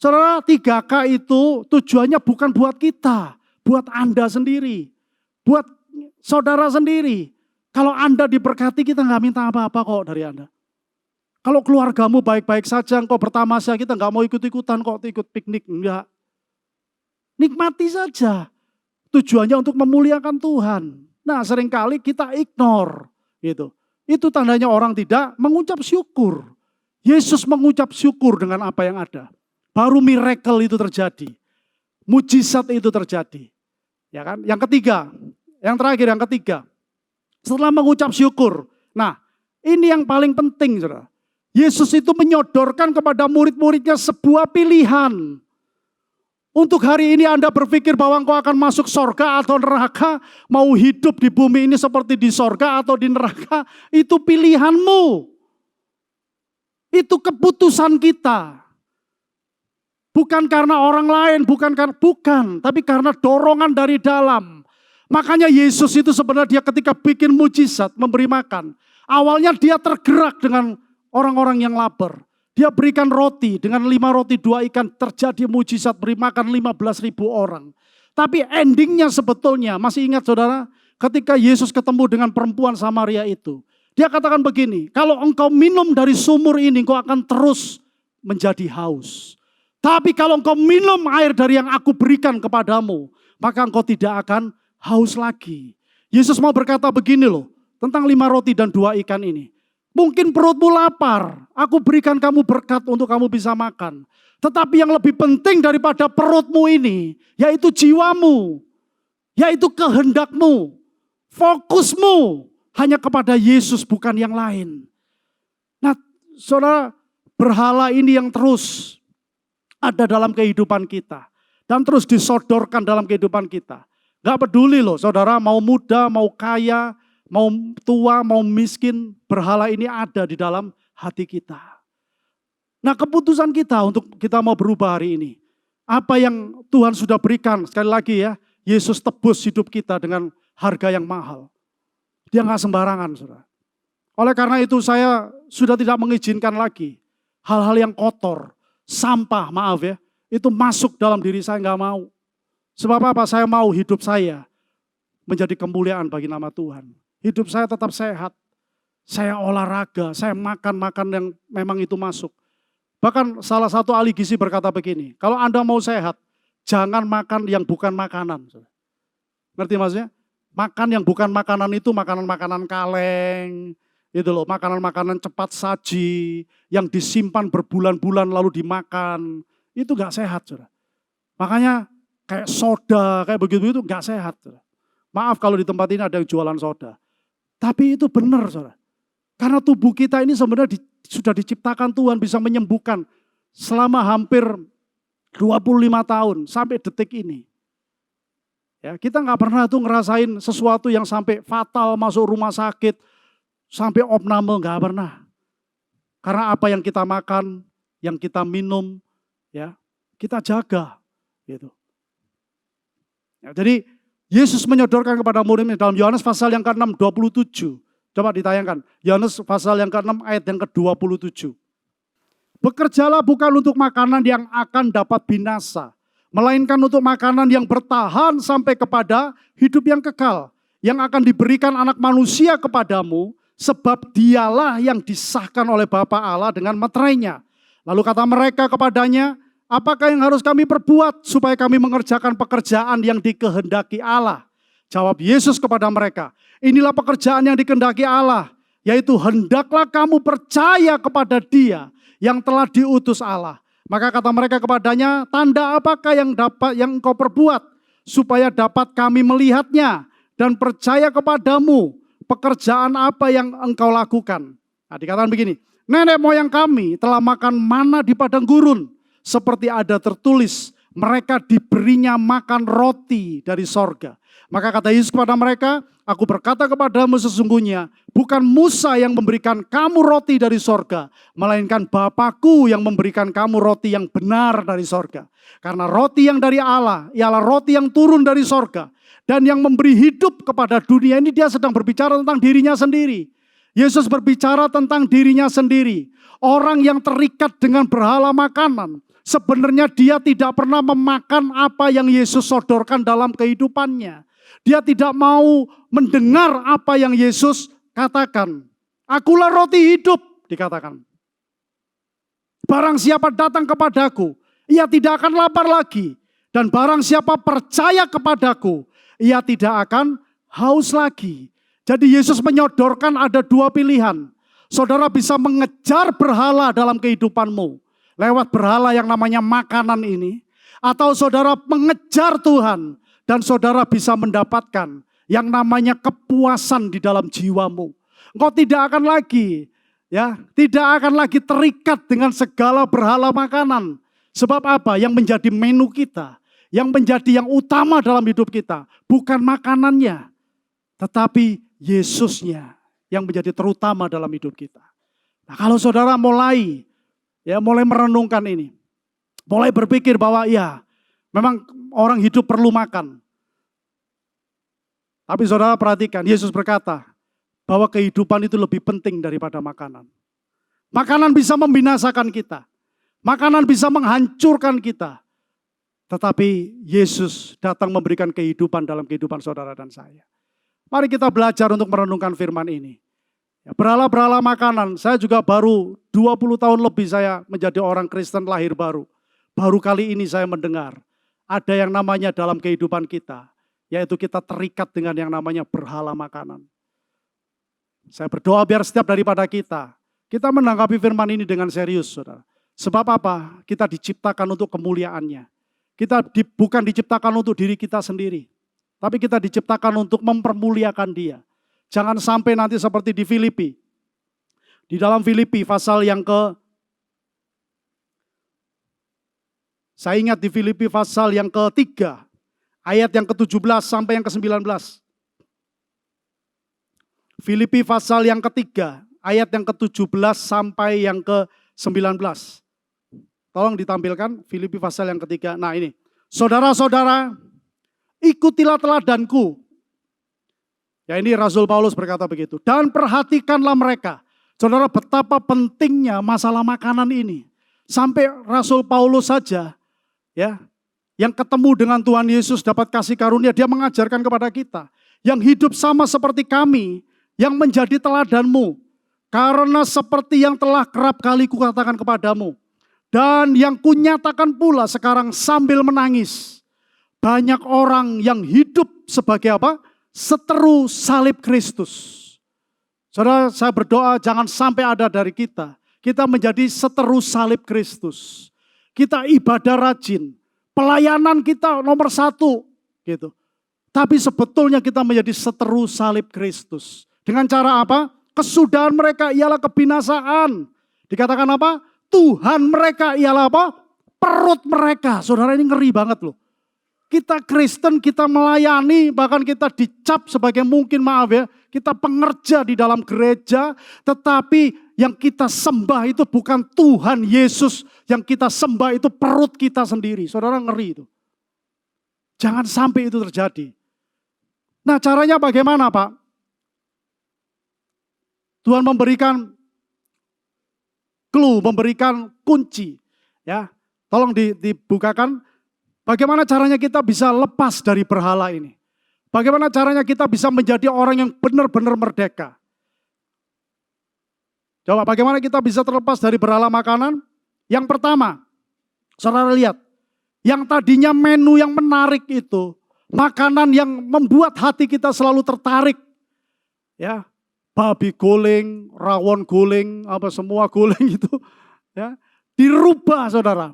[SPEAKER 1] Saudara 3K itu tujuannya bukan buat kita, buat Anda sendiri, buat saudara sendiri. Kalau Anda diberkati kita nggak minta apa-apa kok dari Anda. Kalau keluargamu baik-baik saja, engkau bertamasya, kita nggak mau ikut-ikutan kok, ikut piknik, enggak. Nikmati saja. Tujuannya untuk memuliakan Tuhan. Nah seringkali kita ignore. Gitu. Itu tandanya orang tidak mengucap syukur. Yesus mengucap syukur dengan apa yang ada. Baru miracle itu terjadi. Mujizat itu terjadi. Ya kan? Yang ketiga, yang terakhir yang ketiga. Setelah mengucap syukur. Nah, ini yang paling penting, Saudara. Yesus itu menyodorkan kepada murid-muridnya sebuah pilihan. Untuk hari ini Anda berpikir bahwa engkau akan masuk sorga atau neraka, mau hidup di bumi ini seperti di sorga atau di neraka, itu pilihanmu. Itu keputusan kita. Bukan karena orang lain, bukan, tapi karena dorongan dari dalam. Makanya Yesus itu sebenarnya dia ketika bikin mujizat, memberi makan. Awalnya dia tergerak dengan orang-orang yang lapar. Dia berikan roti, dengan 5 roti 2 ikan terjadi mujizat beri makan 15.000 orang. Tapi endingnya sebetulnya, masih ingat saudara, ketika Yesus ketemu dengan perempuan Samaria itu. Dia katakan begini, kalau engkau minum dari sumur ini, engkau akan terus menjadi haus. Tapi kalau engkau minum air dari yang aku berikan kepadamu, maka engkau tidak akan haus lagi. Yesus mau berkata begini loh, tentang 5 roti dan 2 ikan ini. Mungkin perutmu lapar, aku berikan kamu berkat untuk kamu bisa makan. Tetapi yang lebih penting daripada perutmu ini, yaitu jiwamu, yaitu kehendakmu, fokusmu hanya kepada Yesus bukan yang lain. Nah saudara, berhala ini yang terus ada dalam kehidupan kita. Dan terus disodorkan dalam kehidupan kita. Gak peduli loh saudara, mau muda, mau kaya, mau tua, mau miskin, berhala ini ada di dalam hati kita. Nah keputusan kita untuk kita mau berubah hari ini. Apa yang Tuhan sudah berikan, sekali lagi ya, Yesus tebus hidup kita dengan harga yang mahal. Dia gak sembarangan saudara. Oleh karena itu saya sudah tidak mengizinkan lagi hal-hal yang kotor, sampah maaf ya, itu masuk dalam diri saya gak mau. Sebab apa? Saya mau hidup saya menjadi kemuliaan bagi nama Tuhan. Hidup saya tetap sehat, saya olahraga, saya makan yang memang itu masuk. Bahkan salah satu ahli gizi berkata begini, kalau Anda mau sehat, jangan makan yang bukan makanan. Ngerti maksudnya? Makan yang bukan makanan itu makanan-makanan kaleng, itu loh, makanan-makanan cepat saji, yang disimpan berbulan-bulan lalu dimakan, itu gak sehat. Saudara. Makanya kayak soda, kayak begitu itu gak sehat. Saudara. Maaf kalau di tempat ini ada yang jualan soda. Tapi itu benar saudara. Karena tubuh kita ini sebenarnya sudah diciptakan Tuhan bisa menyembuhkan selama hampir 25 tahun sampai detik ini. Ya, kita nggak pernah tuh ngerasain sesuatu yang sampai fatal masuk rumah sakit, sampai opname nggak pernah. Karena apa yang kita makan, yang kita minum, ya kita jaga. Gitu. Ya, jadi Yesus menyodorkan kepada muridnya dalam Yohanes pasal yang ke-6, 27. Coba ditayangkan. Yohanes pasal yang ke-6 ayat yang ke-27. Bekerjalah bukan untuk makanan yang akan dapat binasa. Melainkan untuk makanan yang bertahan sampai kepada hidup yang kekal. Yang akan diberikan anak manusia kepadamu. Sebab dialah yang disahkan oleh Bapa Allah dengan meterainya. Lalu kata mereka kepadanya, apakah yang harus kami perbuat supaya kami mengerjakan pekerjaan yang dikehendaki Allah? Jawab Yesus kepada mereka, inilah pekerjaan yang dikehendaki Allah, yaitu hendaklah kamu percaya kepada Dia yang telah diutus Allah. Maka kata mereka kepadanya, tanda apakah yang engkau perbuat, supaya dapat kami melihatnya dan percaya kepadamu, pekerjaan apa yang engkau lakukan. Nah, dikatakan begini, nenek moyang kami telah makan mana di padang gurun, seperti ada tertulis, mereka diberinya makan roti dari sorga. Maka kata Yesus kepada mereka, aku berkata kepadamu sesungguhnya, bukan Musa yang memberikan kamu roti dari sorga, melainkan Bapakku yang memberikan kamu roti yang benar dari sorga. Karena roti yang dari Allah, ialah roti yang turun dari sorga. Dan yang memberi hidup kepada dunia ini, dia sedang berbicara tentang dirinya sendiri. Yesus berbicara tentang dirinya sendiri. Orang yang terikat dengan berhala makanan, sebenarnya dia tidak pernah memakan apa yang Yesus sodorkan dalam kehidupannya. Dia tidak mau mendengar apa yang Yesus katakan. Akulah roti hidup, dikatakan. Barang siapa datang kepadaku, ia tidak akan lapar lagi. Dan barang siapa percaya kepadaku, ia tidak akan haus lagi. Jadi Yesus menyodorkan ada dua pilihan. Saudara bisa mengejar berhala dalam kehidupanmu lewat berhala yang namanya makanan ini. Atau saudara mengejar Tuhan dan saudara bisa mendapatkan yang namanya kepuasan di dalam jiwamu. Engkau tidak akan lagi terikat dengan segala berhala makanan. Sebab apa? Yang menjadi menu kita, yang menjadi yang utama dalam hidup kita, bukan makanannya, tetapi Yesusnya yang menjadi terutama dalam hidup kita. Nah, kalau saudara mulai merenungkan ini, mulai berpikir bahwa memang orang hidup perlu makan. Tapi saudara perhatikan, Yesus berkata bahwa kehidupan itu lebih penting daripada makanan. Makanan bisa membinasakan kita. Makanan bisa menghancurkan kita. Tetapi Yesus datang memberikan kehidupan dalam kehidupan saudara dan saya. Mari kita belajar untuk merenungkan firman ini. Berhala-berhala makanan, saya juga baru 20 tahun lebih saya menjadi orang Kristen lahir baru. Baru kali ini saya mendengar ada yang namanya dalam kehidupan kita, yaitu kita terikat dengan yang namanya berhala makanan. Saya berdoa biar setiap daripada kita menanggapi firman ini dengan serius, saudara. Sebab apa? Kita diciptakan untuk kemuliaannya. Kita bukan diciptakan untuk diri kita sendiri, tapi kita diciptakan untuk mempermuliakan Dia. Jangan sampai nanti seperti di Filipi. Di dalam Filipi pasal yang saya ingat di Filipi pasal yang ke-3, ayat yang ke-17 sampai yang ke-19. Filipi pasal yang ke-3, ayat yang ke-17 sampai yang ke-19. Tolong ditampilkan Filipi pasal yang ke-3. Nah ini, saudara-saudara, ikutilah teladanku. Ya ini Rasul Paulus berkata begitu. Dan perhatikanlah mereka. Saudara, betapa pentingnya masalah makanan ini. Sampai Rasul Paulus saja yang ketemu dengan Tuhan Yesus dapat kasih karunia, dia mengajarkan kepada kita. Yang hidup sama seperti kami, yang menjadi teladanmu. Karena seperti yang telah kerap kali kukatakan kepadamu. Dan yang kunyatakan pula sekarang sambil menangis. Banyak orang yang hidup sebagai apa? Seteru salib Kristus. Saudara, saya berdoa jangan sampai ada dari kita. Kita menjadi seteru salib Kristus. Kita ibadah rajin. Pelayanan kita nomor 1. Gitu. Tapi sebetulnya kita menjadi seteru salib Kristus. Dengan cara apa? Kesudahan mereka ialah kebinasaan. Dikatakan apa? Tuhan mereka ialah apa? Perut mereka. Saudara, ini ngeri banget loh. Kita Kristen, kita melayani, bahkan kita dicap sebagai kita pengerja di dalam gereja, tetapi yang kita sembah itu bukan Tuhan Yesus, yang kita sembah itu perut kita sendiri. Saudara, ngeri itu. Jangan sampai itu terjadi. Nah, caranya bagaimana, Pak? Tuhan memberikan clue, memberikan kunci. Ya, tolong dibukakan. Bagaimana caranya kita bisa lepas dari berhala ini? Bagaimana caranya kita bisa menjadi orang yang benar-benar merdeka? Coba bagaimana kita bisa terlepas dari berhala makanan? Yang pertama, saudara lihat, yang tadinya menu yang menarik itu, makanan yang membuat hati kita selalu tertarik. Ya, babi guling, rawon guling, apa semua guling itu, ya, dirubah saudara.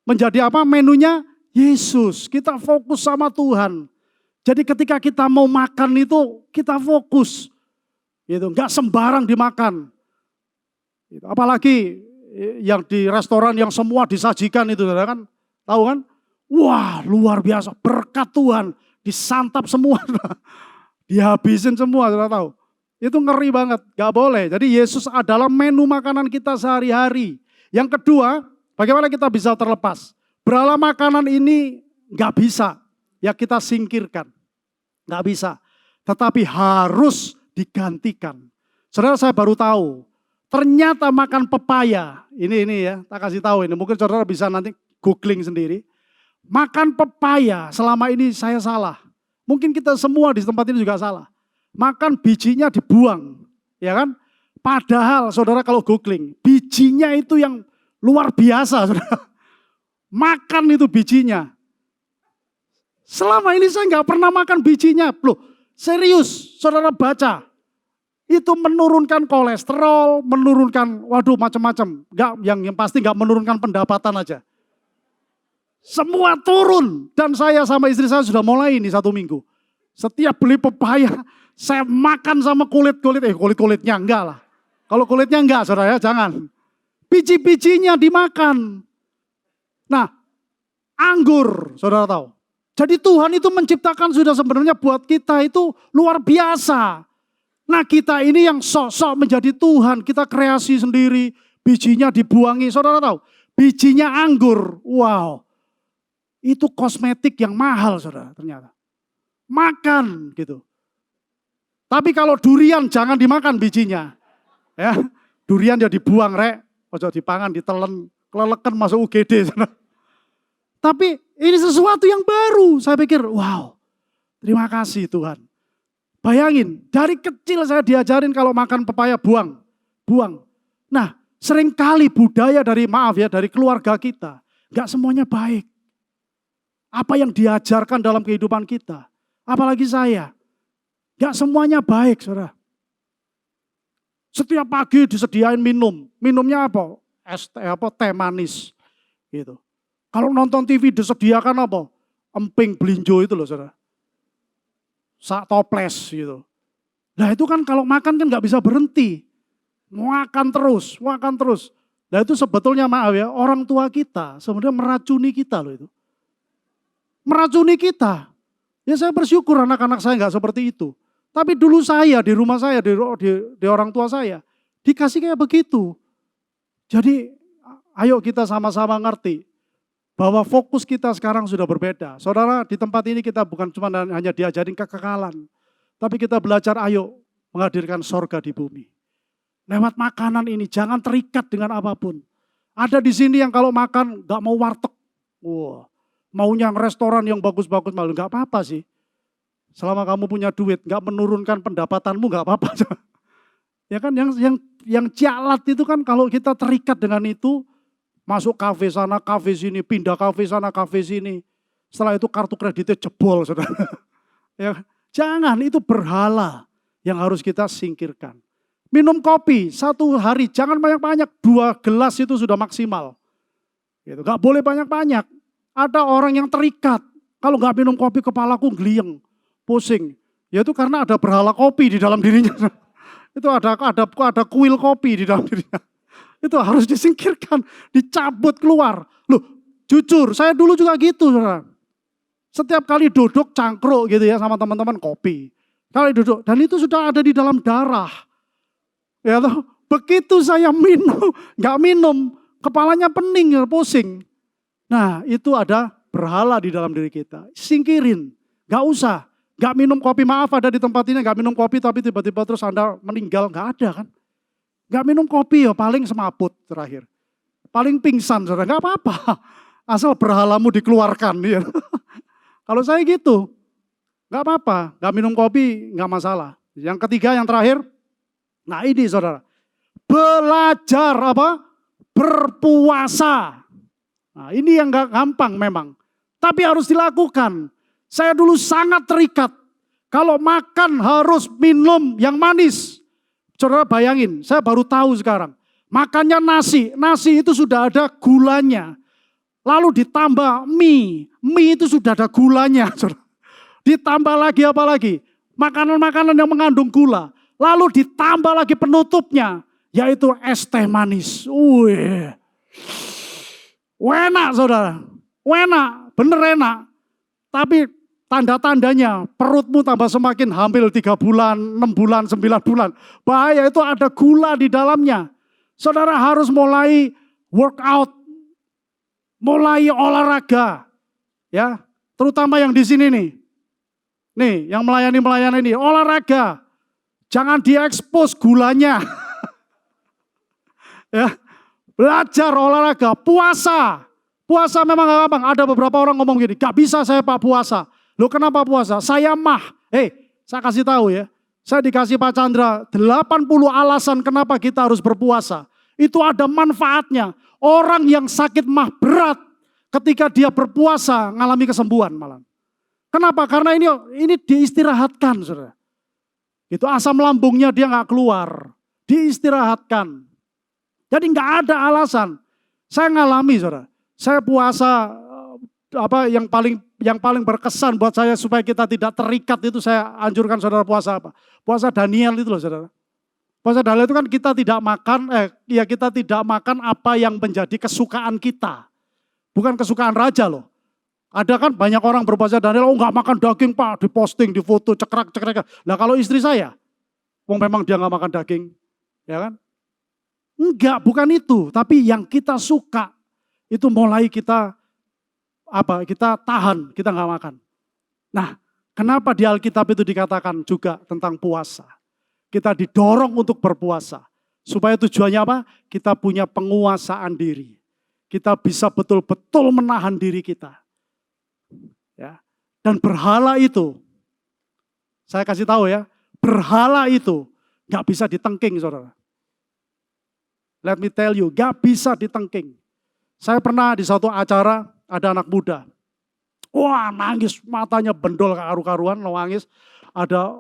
[SPEAKER 1] menjadi apa? Menunya Yesus. Kita fokus sama Tuhan. Jadi ketika kita mau makan itu kita fokus. Gitu, enggak sembarang dimakan. Gitu. Apalagi yang di restoran yang semua disajikan itu, saudara kan? Tahu kan? Wah, luar biasa. Berkat Tuhan disantap semua. Dihabisin semua, saudara tahu. Itu ngeri banget, gak boleh. Jadi Yesus adalah menu makanan kita sehari-hari. Yang kedua, bagaimana kita bisa terlepas? Berhala makanan ini gak bisa, ya kita singkirkan. Gak bisa, tetapi harus digantikan. Saudara, saya baru tahu, ternyata makan pepaya, ini ya, tak kasih tahu ini, mungkin saudara bisa nanti googling sendiri. Makan pepaya selama ini saya salah. Mungkin kita semua di tempat ini juga salah. Makan bijinya dibuang, ya kan? Padahal saudara kalau googling, bijinya itu yang luar biasa, saudara. Makan itu bijinya. Selama ini saya nggak pernah makan bijinya. Loh, serius, saudara baca. Itu menurunkan kolesterol, menurunkan, waduh macam-macam. Yang pasti nggak menurunkan pendapatan aja. Semua turun. Dan saya sama istri saya sudah mulai ini 1 minggu. Setiap beli pepaya, saya makan sama kulit-kulitnya enggak lah. Kalau kulitnya enggak, saudara ya, jangan. Biji-bijinya dimakan. Nah, anggur, saudara tahu. Jadi Tuhan itu menciptakan sudah sebenarnya buat kita itu luar biasa. Nah kita ini yang sok-sok menjadi Tuhan, kita kreasi sendiri, bijinya dibuangi. Saudara tahu, bijinya anggur, wow. Itu kosmetik yang mahal, saudara, ternyata. Makan gitu. Tapi kalau durian jangan dimakan bijinya. Ya, durian ya dibuang, rek. Ojo dipangan, ditelen, keleleken masuk UGD. Saudara. Tapi ini sesuatu yang baru. Saya pikir, wow, terima kasih Tuhan. Bayangin, dari kecil saya diajarin kalau makan pepaya buang. Nah, seringkali budaya dari keluarga kita, gak semuanya baik. Apa yang diajarkan dalam kehidupan kita, apalagi saya, gak semuanya baik, saudara. Setiap pagi disediain minumnya apa? Teh manis, gitu. Kalau nonton TV disediakan apa? Emping belinjo itu loh, saudara. Sak toples gitu. Nah itu kan kalau makan kan gak bisa berhenti. Makan terus. Nah itu sebetulnya orang tua kita sebenarnya meracuni kita loh itu. Meracuni kita. Ya saya bersyukur anak-anak saya gak seperti itu. Tapi dulu saya di rumah saya, di orang tua saya, dikasih kayak begitu. Jadi ayo kita sama-sama ngerti. Bahwa fokus kita sekarang sudah berbeda. Saudara, di tempat ini kita bukan cuma hanya diajarin kekekalan. Tapi kita belajar ayo menghadirkan sorga di bumi. Lewat makanan ini, jangan terikat dengan apapun. Ada di sini yang kalau makan gak mau warteg. Wah, maunya restoran yang bagus-bagus, malu gak apa-apa sih. Selama kamu punya duit, gak menurunkan pendapatanmu gak apa-apa. Ya kan, yang cialat itu kan kalau kita terikat dengan itu, masuk kafe sana, kafe sini, pindah kafe sana, kafe sini. Setelah itu kartu kreditnya jebol, saudara. Ya, jangan, itu berhala yang harus kita singkirkan. Minum kopi 1 hari, jangan banyak-banyak, 2 gelas itu sudah maksimal. Gitu, gak boleh banyak-banyak. Ada orang yang terikat, kalau gak minum kopi kepalaku gliyeng, pusing. Ya itu karena ada berhala kopi di dalam dirinya. Itu ada kuil kopi di dalam dirinya. Itu harus disingkirkan, dicabut keluar. Loh, jujur, saya dulu juga gitu, saudara. Setiap kali duduk cangkruk gitu ya sama teman-teman kopi. Kali duduk, dan itu sudah ada di dalam darah. Ya toh, begitu saya nggak minum, kepalanya pening, pusing. Nah, itu ada berhala di dalam diri kita. Singkirin, nggak usah. Nggak minum kopi, maaf ada di tempat ini nggak minum kopi tapi tiba-tiba terus Anda meninggal, nggak ada kan. Gak minum kopi ya paling semaput terakhir. Paling pingsan saudara, gak apa-apa. Asal berhalamu dikeluarkan. Ya. Kalau saya gitu, gak apa-apa. Gak minum kopi gak masalah. Yang ketiga, yang terakhir. Nah ini saudara. Belajar apa? Berpuasa. Nah ini yang gak gampang memang. Tapi harus dilakukan. Saya dulu sangat terikat. Kalau makan harus minum yang manis. Saudara bayangin, saya baru tahu sekarang. Makannya nasi itu sudah ada gulanya. Lalu ditambah mie. Mie itu sudah ada gulanya. Ditambah lagi apa lagi? Makanan-makanan yang mengandung gula. Lalu ditambah lagi penutupnya. Yaitu es teh manis. Wih. Enak saudara. Enak. Bener enak. Tapi tanda-tandanya perutmu tambah semakin hamil 3 bulan, 6 bulan, 9 bulan. Bahaya itu ada gula di dalamnya. Saudara harus mulai workout. Mulai olahraga. Ya, terutama yang di sini nih. Nih, yang melayani ini, olahraga. Jangan diekspos gulanya. Ya, belajar olahraga, puasa. Puasa memang gak gampang. Ada beberapa orang ngomong gini, gak bisa saya Pak puasa. Loh kenapa puasa? Saya mah. Saya kasih tahu ya. Saya dikasih Pak Chandra 80 alasan kenapa kita harus berpuasa. Itu ada manfaatnya. Orang yang sakit mah berat ketika dia berpuasa ngalami kesembuhan malah. Kenapa? Karena ini diistirahatkan, saudara. Itu asam lambungnya dia nggak keluar, diistirahatkan. Jadi nggak ada alasan. Saya ngalami, saudara. Saya puasa yang paling berkesan buat saya supaya kita tidak terikat itu saya anjurkan saudara puasa apa? Puasa Daniel itu loh, saudara. Puasa Daniel itu kan kita tidak makan apa yang menjadi kesukaan kita. Bukan kesukaan raja loh. Ada kan banyak orang berpuasa Daniel, nggak makan daging Pak, diposting, difoto, cekrek. Nah kalau istri saya, memang dia nggak makan daging, ya kan? Enggak, bukan itu. Tapi yang kita suka, itu mulai kita tahan, kita nggak makan. Nah, kenapa di Alkitab itu dikatakan juga tentang puasa? Kita didorong untuk berpuasa. Supaya tujuannya apa? Kita punya penguasaan diri. Kita bisa betul-betul menahan diri kita. Ya. Dan berhala itu, saya kasih tahu ya, berhala itu gak bisa ditengking saudara. Let me tell you, gak bisa ditengking. Saya pernah di suatu acara, ada anak muda. Wah nangis, matanya bendol karu-karuan, nangis. Ada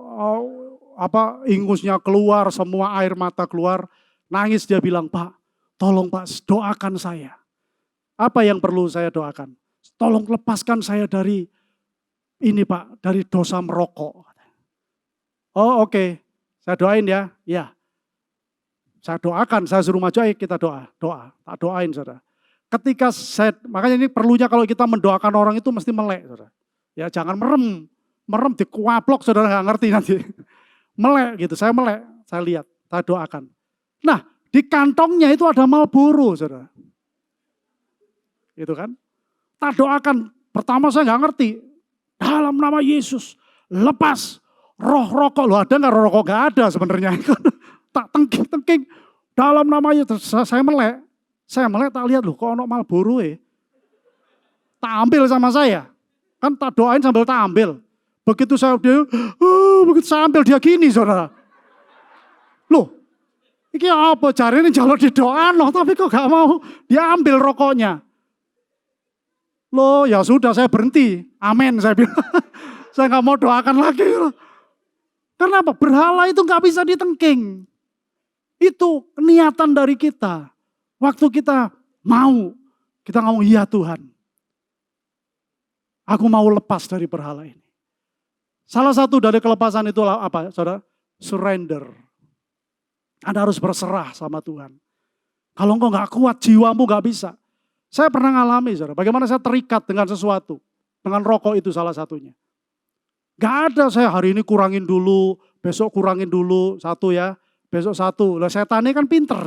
[SPEAKER 1] ingusnya keluar, semua air mata keluar. Nangis dia bilang, Pak, tolong Pak doakan saya. Apa yang perlu saya doakan? Tolong lepaskan saya dari ini Pak, dari dosa merokok. Oh oke, saya doain ya. Ya, saya doakan, saya suruh maju, ayo kita doa. Tak doain saudara. Ketika makanya ini perlunya kalau kita mendoakan orang itu mesti melek saudara. Ya jangan merem dikuaplok saudara nggak ngerti nanti. Melek gitu, saya melek, saya lihat, saya doakan. Nah di kantongnya itu ada Marlboro saudara. Gitu kan. Tak doakan, pertama saya nggak ngerti. Dalam nama Yesus, lepas roh rokok. Loh ada nggak roh rokok? Nggak ada sebenarnya. Tak tengking. Dalam nama Yesus, saya melek. Tak lihat loh, kok ono Marlboro tak ambil sama saya. Kan tak doain sambil tak ambil. Begitu saya ambil dia gini saudara. Loh, ini apa cari ini jalur di doa loh, tapi kok gak mau dia ambil rokoknya. Loh ya sudah saya berhenti, amin saya bilang. Saya gak mau doakan lagi. Karena apa? Berhala itu gak bisa ditengking. Itu niatan dari kita. Waktu kita ngomong iya Tuhan. Aku mau lepas dari berhala ini. Salah satu dari kelepasan itu apa saudara? Surrender. Anda harus berserah sama Tuhan. Kalau engkau gak kuat, jiwamu gak bisa. Saya pernah ngalami saudara, bagaimana saya terikat dengan sesuatu. Dengan rokok itu salah satunya. Gak ada saya hari ini kurangin dulu, besok kurangin dulu, satu ya. Besok satu, lah setan ini kan pinter.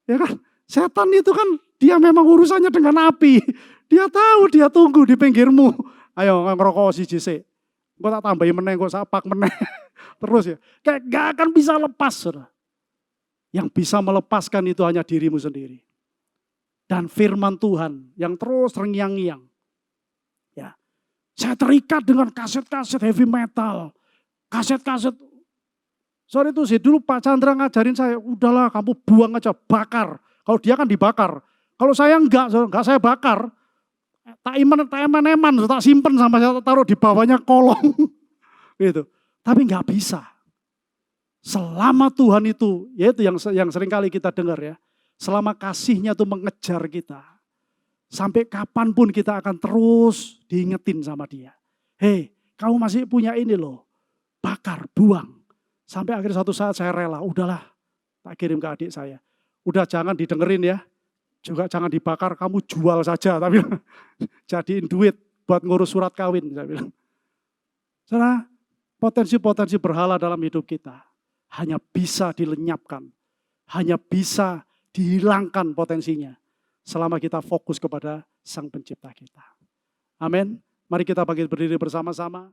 [SPEAKER 1] Ya kan, setan itu kan dia memang urusannya dengan api. Dia tahu, dia tunggu di pinggirmu. Ayo ngerokok si JC. Gue tak tambahin meneh, gue sapak meneh. Terus ya, kayak gak akan bisa lepas. Saudara. Yang bisa melepaskan itu hanya dirimu sendiri. Dan firman Tuhan yang terus terngiang-ngiang. Ya, saya terikat dengan kaset-kaset heavy metal. Kaset-kaset. Soal itu sih dulu Pak Chandra ngajarin saya, udahlah kamu buang aja, bakar. Kalau dia kan dibakar. Kalau saya enggak saya bakar. Tak eman, tak simpen sama saya taruh di bawahnya kolong. Gitu. Tapi enggak bisa. Selama Tuhan itu, yaitu yang sering kali kita dengar ya. Selama kasihnya itu mengejar kita. Sampai kapanpun kita akan terus diingetin sama dia. Hei, kamu masih punya ini loh, bakar, buang. Sampai akhir satu saat saya rela, udahlah tak kirim ke adik saya. Udah jangan didengerin ya, juga jangan dibakar, kamu jual saja. Tapi jadiin duit buat ngurus surat kawin, saya bilang. Saudara, potensi-potensi berhala dalam hidup kita hanya bisa dilenyapkan, hanya bisa dihilangkan potensinya selama kita fokus kepada Sang Pencipta kita. Amin. Mari kita bangkit berdiri bersama-sama.